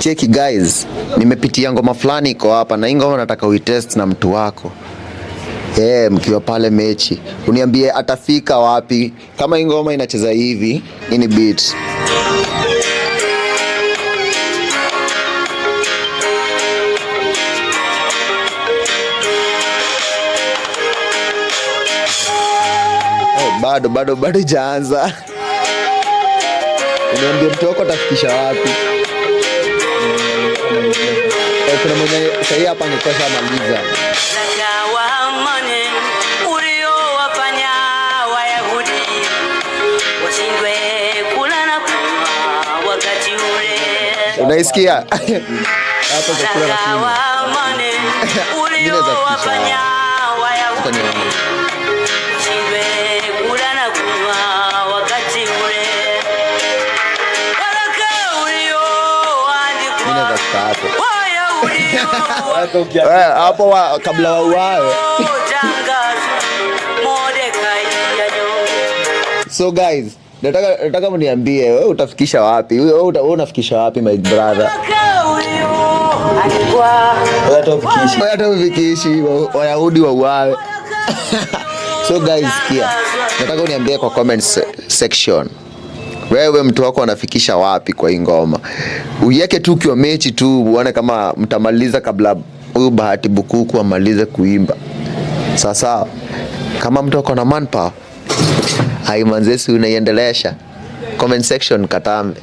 Cheki guys, nimepitia ngoma fulani iko hapa na hii ngoma nataka uitest na mtu wako. Mkiwa pale mechi, uniambie atafika wapi. Kama hii ngoma inacheza hivi, hii ni beat. Bado jaanza. Uniambie mtu wako atafikisha wapi. Kuna mwenye sasa hapa nikosha maliza. Unaisikia? Hapo kwa kula na kunywa. Hapo kabla wauawe. So guys, nataka mniambie wewe utafikisha wapi? Wewe unafikisha wapi my brother? Hata Wayahudi wauawe. So guys, kia. Nataka uniambie kwa comment section. Wewe mtu wako anafikisha wapi kwa hii ngoma? Uiweke tu kwa mechi tu uone kama mtamaliza kabla huyu Bahati Bukuku amalize kuimba. Sasa kama mtu wako na manpower, hai manzesi unaiendelesha. Comment section katambe.